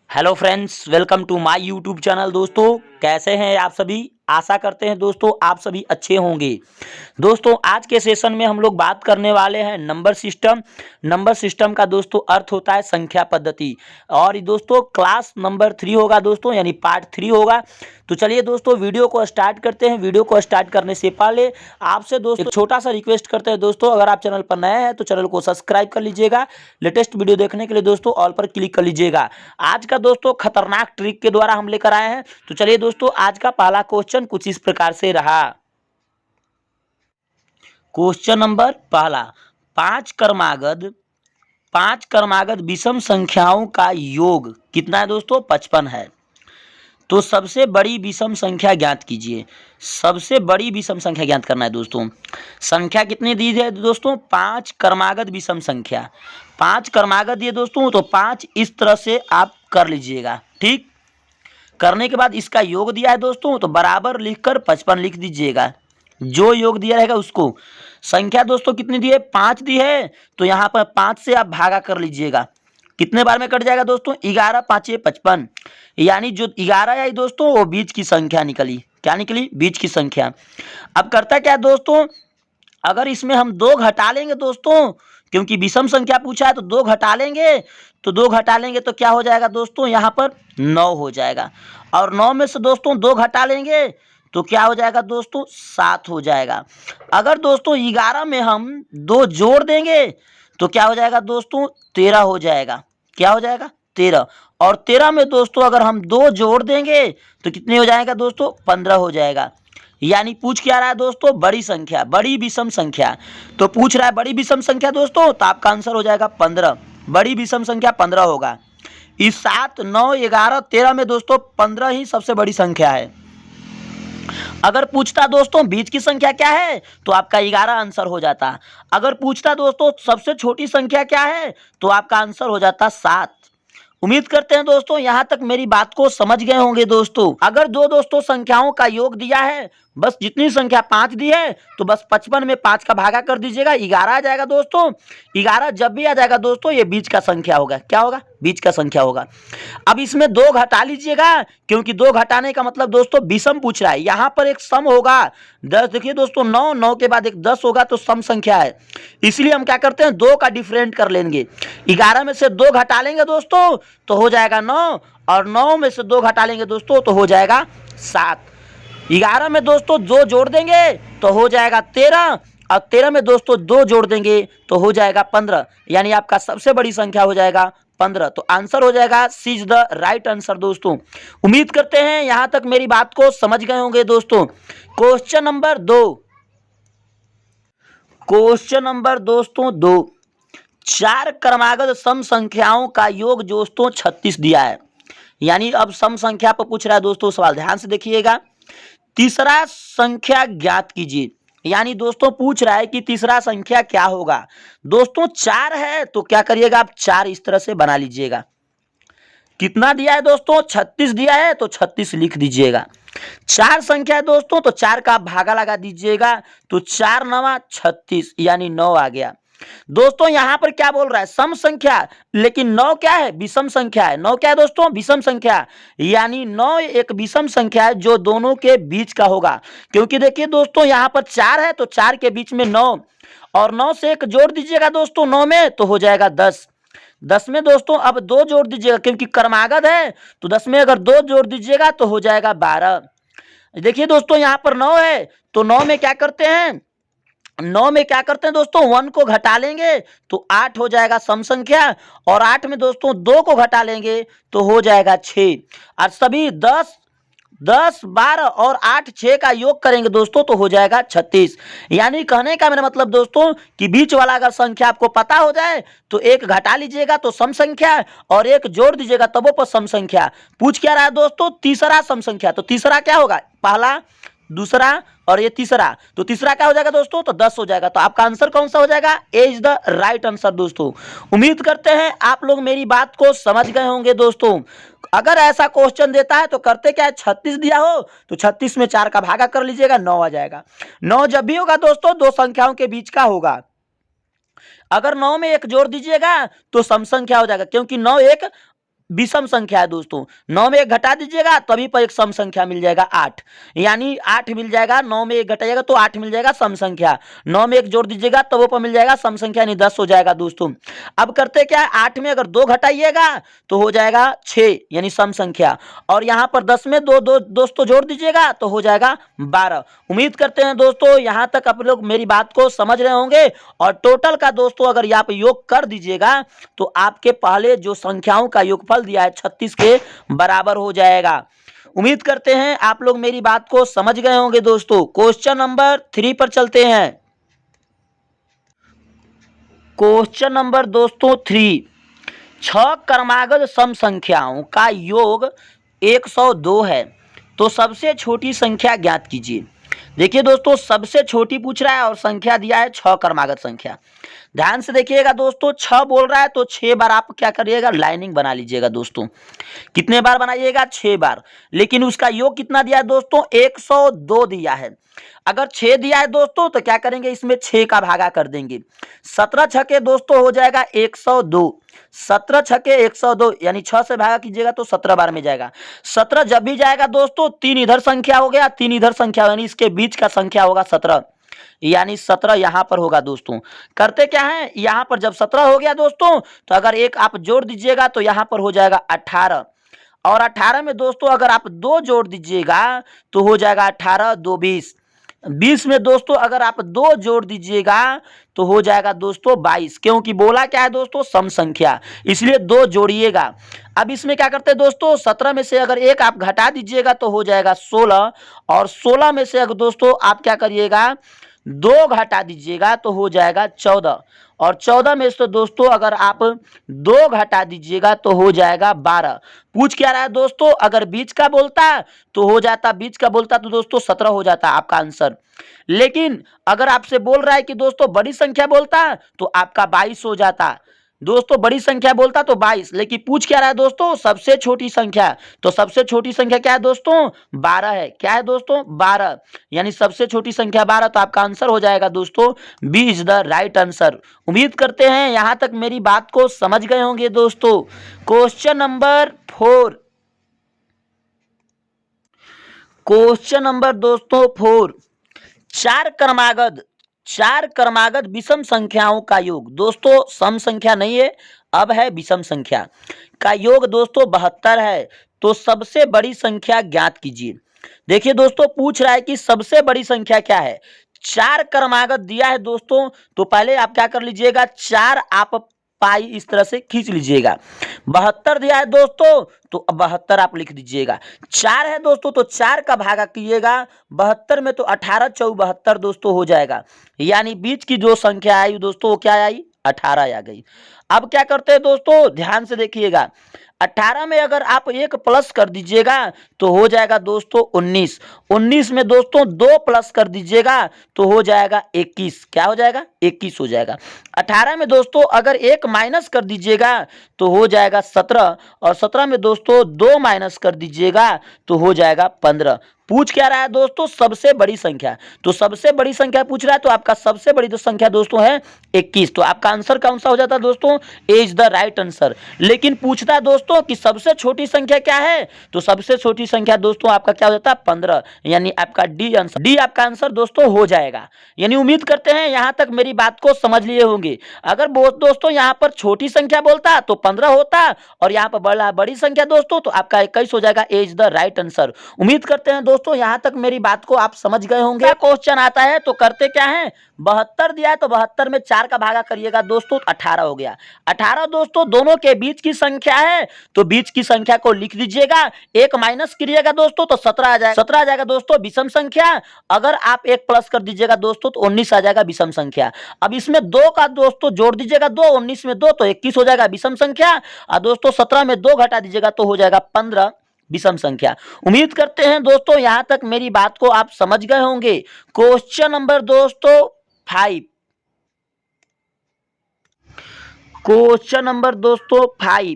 Hello friends, welcome to my YouTube channel. दोस्तों, कैसे हैं आप सभी? आशा करते हैं दोस्तों आप सभी अच्छे होंगे। दोस्तों, आज के सेशन में हम लोग बात करने वाले हैं नंबर सिस्टम। नंबर सिस्टम का दोस्तों अर्थ होता है संख्या पद्धति, और ये दोस्तों क्लास नंबर 3 होगा दोस्तों, यानी पार्ट 3 होगा। तो चलिए दोस्तों वीडियो को स्टार्ट करते हैं। वीडियो को स्टार्ट करने से पहले आपसे दोस्तों एक छोटा सा रिक्वेस्ट करते हैं दोस्तों, अगर आप चैनल पर नए हैं तो चैनल को सब्सक्राइब कर लीजिएगा। लेटेस्ट वीडियो देखने के लिए दोस्तों ऑल पर क्लिक कर लीजिएगा। आज का दोस्तों खतरनाक ट्रिक के द्वारा हम लेकर आए हैं। तो चलिए दोस्तों, आज का पहला क्वेश्चन कुछ इस प्रकार से रहा। क्वेश्चन नंबर पहला, पांच क्रमागत विषम संख्याओं का योग कितना है दोस्तों? 55 है। तो सबसे बड़ी विषम संख्या ज्ञात कीजिए। सबसे बड़ी विषम संख्या ज्ञात करना है दोस्तों। संख्या कितनी दी है दोस्तों? 5 क्रमागत विषम संख्या। 5 क्रमागत दिए दोस्तों, तो 5 इस तरह से आप कर लीजिएगा। ठीक, करने के बाद इसका योग दिया है दोस्तों, तो बराबर लिखकर 55 लिख दीजिएगा। जो योग दिया रहेगा उसको। संख्या दोस्तों कितनी दी है? 5 दी है, तो यहाँ पर 5 से आप भागा कर लीजिएगा। कितने बार में कट जाएगा दोस्तों? 11 5 55, यानी जो 11 आई दोस्तों वो बीच की संख्या निकली। क्या निकली? बीच की संख्या। अब करता क्या दोस्तों, अगर इसमें हम 2 घटा लेंगे दोस्तों, क्योंकि विषम संख्या पूछा है तो 2 घटा लेंगे, तो 2 घटा लेंगे तो क्या हो जाएगा दोस्तों? यहाँ पर 9 हो जाएगा। और 9 में से दोस्तों 2 घटा लेंगे तो क्या हो जाएगा दोस्तों? 7 हो जाएगा। अगर दोस्तों 11 में हम 2 जोड़ देंगे तो क्या हो जाएगा दोस्तों? 13 हो जाएगा। क्या हो जाएगा? 13। और 13 में दोस्तों अगर हम 2 जोड़ देंगे तो कितने हो जाएगा दोस्तों? 15 हो जाएगा। यानी पूछ क्या रहा है दोस्तों? बड़ी संख्या, बड़ी विषम संख्या। तो पूछ रहा है बड़ी विषम संख्या दोस्तों, तो आपका आंसर हो जाएगा 15। बड़ी विषम संख्या 15 होगा। इस 7 9 11 13 में दोस्तों 15 ही सबसे बड़ी संख्या है। अगर पूछता दोस्तों बीच की संख्या क्या है, तो आपका 11 आंसर हो जाता। अगर पूछता दोस्तों सबसे छोटी संख्या क्या है, तो आपका आंसर हो जाता 7। उम्मीद करते हैं दोस्तों यहाँ तक मेरी बात को समझ गए होंगे दोस्तों। अगर दो दोस्तों संख्याओं का योग दिया है, बस जितनी संख्या 5 दी है तो बस 55 में 5 का भागा कर दीजिएगा, 11 आ जाएगा दोस्तों। 11 जब भी आ जाएगा दोस्तों ये बीच का संख्या होगा। क्या होगा? बीच का संख्या होगा। अब इसमें 2 घटा लीजिएगा, क्योंकि 2 घटाने का मतलब दोस्तों विषम पूछ रहा है। यहाँ पर एक सम होगा 10। देखिए दोस्तों 9 9 के बाद एक 10 होगा, तो सम संख्या है। इसलिए हम क्या करते हैं, 2 का डिफरेंट कर लेंगे। 11 में से 2 घटा लेंगे दोस्तों तो हो जाएगा 9, और 9 में से 2 घटा लेंगे दोस्तों तो हो जाएगा 7। 11 में दोस्तों 2 जोड़ देंगे तो हो जाएगा 13, और 13 में दोस्तों 2 जोड़ देंगे तो हो जाएगा 15। यानी आपका सबसे बड़ी संख्या हो जाएगा 15। तो आंसर हो जाएगा सी इज द राइट आंसर दोस्तों। उम्मीद करते हैं यहां तक मेरी बात को समझ गए होंगे दोस्तों। Question number 2। क्वेश्चन नंबर दोस्तों 2, 4 क्रमागत सम संख्याओं का योग दोस्तों 36 दिया है। यानी अब सम संख्या पर पूछ रहा है दोस्तों सवाल, ध्यान से देखिएगा। तीसरा संख्या ज्ञात कीजिए। यानी दोस्तों पूछ रहा है कि तीसरा संख्या क्या होगा। दोस्तों 4 है तो क्या करिएगा आप? 4 इस तरह से बना लीजिएगा। कितना दिया है दोस्तों? 36 दिया है, तो 36 लिख दीजिएगा। 4 संख्या है दोस्तों, तो 4 का आप भागा लगा दीजिएगा, तो 4 9 36, यानी 9 आ गया। दोस्तों यहां पर क्या बोल रहा है? सम संख्या, लेकिन 9 क्या है? विषम संख्या है। 9 क्या है दोस्तों? विषम संख्या। यानी 9 एक विषम संख्या है जो दोनों के बीच का होगा। क्योंकि देखिए दोस्तों यहां पर 4 है, तो 4 के बीच में 9, और 9 से 1 जोड़ दीजिएगा दोस्तों 9 में, तो हो जाएगा 10। 10 में दोस्तों अब 2 जोड़ दीजिएगा, क्योंकि क्रमागत है, तो 10 में अगर 2 जोड़ दीजिएगा तो हो जाएगा 12। देखिए दोस्तों यहां पर 9 है, तो 9 में क्या करते हैं? 9 में क्या करते हैं दोस्तों? 1 को घटा लेंगे तो 8 हो जाएगा सम संख्या, और 8 में दोस्तों 2 को घटा लेंगे तो हो जाएगा 6। और सभी 10 10 12 और 8 6 का योग करेंगे दोस्तों तो हो जाएगा 36। यानी कहने का मेरा मतलब दोस्तों कि बीच वाला अगर संख्या आपको पता हो जाए तो 1 घटा लीजिएगा तो सम संख्या, और 1 जोड़ दीजिएगा तब वो पर सम संख्या। पूछ क्या रहा है दोस्तों? तीसरा सम संख्या। तो तीसरा क्या होगा? पहला, दूसरा और ये तीसरा। तो तीसरा क्या हो जाएगा दोस्तों? तो 10 हो जाएगा। तो आपका आंसर कौन सा हो जाएगा? ए इज द राइट आंसर दोस्तों। उम्मीद करते हैं आप लोग मेरी बात को समझ गए होंगे दोस्तों। अगर ऐसा क्वेश्चन देता है तो करते क्या है? 36 दिया हो तो 36 में 4 का भागा कर लीजिएगा, 9 आ जाएगा। 9 जब भी होगा दोस्तों 2 संख्याओं के बीच का होगा। अगर 9 में 1 जोड़ दीजिएगा तो सम संख्या हो जाएगा, क्योंकि 9 एक विषम संख्या है दोस्तों। 9 में 1 घटा दीजिएगा तभी पर एक सम संख्या मिल जाएगा 8, यानी 8 मिल जाएगा। 9 में 1 घटाइएगा तो 8 मिल जाएगा सम संख्या। 9 में 1 जोड़ दीजिएगा तब वो पर मिल जाएगा सम संख्या, यानी 10 हो जाएगा दोस्तों। अब करते क्या है, 8 में अगर 2 घटाइएगा तो हो जाएगा 6, यानी सम संख्या। और यहाँ पर 10 में 2 दोस्तों जोड़ दीजिएगा तो हो जाएगा 12। उम्मीद करते हैं दोस्तों यहाँ तक आप लोग मेरी बात को समझ रहे होंगे। और टोटल का दोस्तों अगर यहाँ पे योग कर दीजिएगा तो आपके पहले जो संख्याओं का योगफल दिया है 36 के बराबर हो जाएगा। उम्मीद करते हैं आप लोग मेरी बात को समझ गए होंगे दोस्तों। क्वेश्चन नंबर 3 पर चलते हैं। क्वेश्चन नंबर दोस्तों 3, 6 क्रमागत सम संख्याओं का योग 102 है, तो सबसे छोटी संख्या ज्ञात कीजिए। देखिए दोस्तों, सबसे छोटी पूछ रहा है और संख्या दिया है 6 क्रमागत संख्या। ध्यान से देखिएगा दोस्तों, 6 बोल रहा है तो 6 बार आप क्या करिएगा, लाइनिंग बना लीजिएगा दोस्तों। कितने बार बनाइएगा, 6 बार। लेकिन उसका योग कितना दिया है दोस्तों, 102 दिया है। अगर 6 दिया है दोस्तों तो क्या करेंगे, इसमें 6 का भागा कर देंगे। 17 छके दोस्तों हो जाएगा 102। 17 छके 102, यानी 6 से भागा कीजिएगा तो 17 बार में जाएगा। 17 जब भी जाएगा दोस्तों, 3 इधर संख्या हो गया, 3 इधर संख्या, यानी इसके बीच का संख्या होगा 17, यानी 17 यहां पर होगा दोस्तों। करते क्या है, यहां पर जब 17 हो गया दोस्तों तो अगर एक आप जोड़ दीजिएगा तो यहां पर हो जाएगा 18। और 18 में दोस्तों अगर आप 2 जोड़ दीजिएगा तो हो जाएगा 18 2 20। 20 में दोस्तों अगर आप 2 जोड़ दीजिएगा तो हो जाएगा दोस्तों 22, क्योंकि बोला क्या है दोस्तों, सम संख्या, इसलिए 2 जोड़िएगा। अब इसमें क्या करते हैं दोस्तों, 17 में से अगर एक आप घटा दीजिएगा तो हो जाएगा 16। और 16 में से अगर दोस्तों आप क्या करिएगा, 2 घटा दीजिएगा तो हो जाएगा 14। और 14 में से दोस्तों अगर आप 2 घटा दीजिएगा तो हो जाएगा 12। पूछ क्या रहा है दोस्तों, अगर बीच का बोलता तो हो जाता, बीच का बोलता तो दोस्तों 17 हो जाता आपका आंसर। लेकिन अगर आपसे बोल रहा है कि दोस्तों बड़ी संख्या बोलता तो आपका 22 हो जाता। दोस्तों बड़ी संख्या बोलता तो 22, लेकिन पूछ क्या रहा है दोस्तों, सबसे छोटी संख्या। तो सबसे छोटी संख्या क्या है दोस्तों, 12 है। क्या है दोस्तों, 12, यानी सबसे छोटी संख्या 12। तो आपका आंसर हो जाएगा दोस्तों B is the right answer. उम्मीद करते हैं यहां तक मेरी बात को समझ गए होंगे दोस्तों। क्वेश्चन नंबर 4, क्वेश्चन नंबर दोस्तों 4, 4 क्रमागत विषम संख्याओं का योग। दोस्तों सम संख्या नहीं है, अब है विषम संख्या का योग दोस्तों 72 है, तो सबसे बड़ी संख्या ज्ञात कीजिए। देखिए दोस्तों, पूछ रहा है कि सबसे बड़ी संख्या क्या है। 4 क्रमागत दिया है दोस्तों, तो पहले आप क्या कर लीजिएगा, 4 आप पाई इस तरह से खींच लीजिएगा। 72 दिया है दोस्तों, तो 72 आप लिख दीजिएगा। 4 है दोस्तों तो 4 का भागा कीजिएगा 72 में, तो 18 4 72 दोस्तों हो जाएगा। यानी बीच की जो संख्या आई दोस्तों वो क्या आई, 18 आ गई। अब क्या करते हैं दोस्तों, ध्यान से देखिएगा। 18 में अगर आप 1 प्लस कर दीजिएगा तो हो जाएगा दोस्तों 19। 19 में दोस्तों 2 प्लस कर दीजिएगा तो हो जाएगा 21। क्या हो जाएगा, 21 हो जाएगा। 18 में दोस्तों अगर 1 माइनस कर दीजिएगा तो हो जाएगा 17। और 17 में दोस्तों 2 माइनस कर दीजिएगा तो हो जाएगा 15। पूछ क्या रहा है दोस्तों, सबसे बड़ी संख्या। तो सबसे बड़ी संख्या पूछ रहा है, तो आपका सबसे बड़ी संख्या दोस्तों है 21। तो आपका आंसर कौन सा हो जाता है दोस्तों, ए इज द राइट आंसर। लेकिन पूछता है दोस्तों कि सबसे छोटी संख्या क्या है, तो सबसे छोटी संख्या दोस्तों आपका क्या हो जाता है, 15, यानी आपका डी आंसर, डी आपका आंसर दोस्तों हो जाएगा। यानी उम्मीद करते हैं यहां तक मेरी बात को समझ लिए होंगे। अगर दोस्तों यहां पर छोटी संख्या बोलता तो 15 होता, और यहां पर बड़ी संख्या दोस्तों तो आपका 21 हो जाएगा। ए इज द राइट आंसर। उम्मीद करते हैं दोस्तों यहां तक मेरी बात को आप समझ गए होंगे। क्वेश्चन आता है तो करते क्या है, 72 दिया है तो 72 में 4 का भागा करिएगा दोस्तों, 18 हो गया। 18 दोस्तों दोनों के बीच की संख्या है, तो बीच की संख्या को लिख दीजिएगा। 1 माइनस करिएगा दोस्तों तो 17 आ जाएगा। 17 आ जाएगा दोस्तों विषम संख्या। अगर आप 1 प्लस कर दीजिएगा दोस्तों तो 19 आ जाएगा विषम संख्या। अब इसमें 2 का दोस्तों जोड़ दीजिएगा, 2 19 में 2 तो 21 हो जाएगा विषम संख्या। और दोस्तों 17 में 2 घटा दीजिएगा तो हो जाएगा 15 विषम संख्या। उम्मीद करते हैं दोस्तों यहां तक मेरी बात को आप समझ गए होंगे। क्वेश्चन नंबर दोस्तों 5, क्वेश्चन नंबर दोस्तों 5,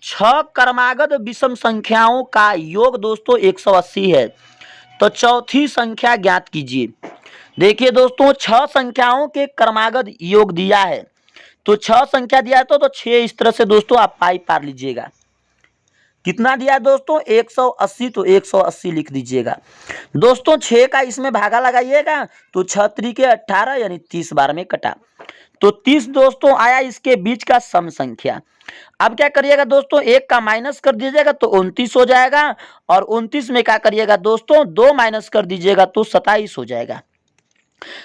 6 क्रमागत विषम संख्याओं का योग दोस्तों 180 है, तो चौथी संख्या ज्ञात कीजिए। देखिए दोस्तों 6 संख्याओं के क्रमागत योग दिया है, तो 6 संख्या दिया है तो 6 इस तरह से दोस्तों आप पाई पार लीजिएगा। कितना दिया है दोस्तों 180, तो 180 लिख दीजिएगा। दोस्तों 6 का इसमें भागा लगाइएगा तो 6 त्रिके 18 यानी 30 बार में कटा, तो 30 दोस्तों आया इसके बीच का सम संख्या। अब क्या करिएगा दोस्तों, 1 का माइनस कर दीजिएगा तो 29 हो जाएगा, और 29 में क्या करिएगा दोस्तों 2 माइनस कर दीजिएगा तो 27 हो जाएगा।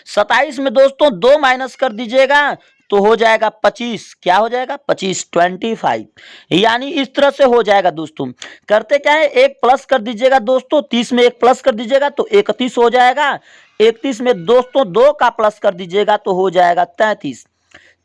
27 में दोस्तों 2 माइनस कर दीजिएगा तो हो जाएगा 25। क्या हो जाएगा 25, 25, यानी इस तरह से हो जाएगा दोस्तों। करते क्या है, एक प्लस कर दीजिएगा दोस्तों, 30 में एक प्लस कर दीजिएगा तो 31 हो जाएगा। 31 में दोस्तों 2 का प्लस कर दीजिएगा तो हो जाएगा 33।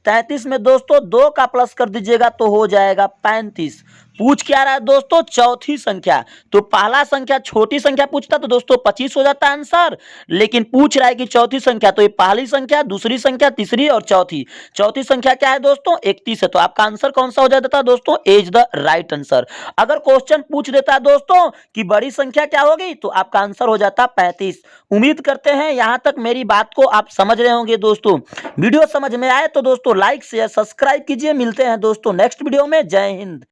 33 में दोस्तों 2 का प्लस कर दीजिएगा तो हो जाएगा 35। पूछ क्या रहा है दोस्तों, चौथी संख्या। तो पहला संख्या छोटी संख्या पूछता तो दोस्तों 25 हो जाता आंसर, लेकिन पूछ रहा है कि चौथी संख्या, तो ये पहली संख्या, दूसरी संख्या, तीसरी और चौथी। चौथी संख्या क्या है दोस्तों 31 है, तो आपका आंसर कौन सा हो जाता है दोस्तों, एज द राइट आंसर। अगर क्वेश्चन पूछ देता है दोस्तों कि बड़ी संख्या क्या होगी, तो आपका आंसर हो जाता 35। उम्मीद करते हैं यहां तक मेरी बात को आप समझ रहे होंगे दोस्तों। वीडियो समझ में आए तो दोस्तों लाइक शेयर सब्सक्राइब कीजिए। मिलते हैं दोस्तों नेक्स्ट वीडियो में। जय हिंद।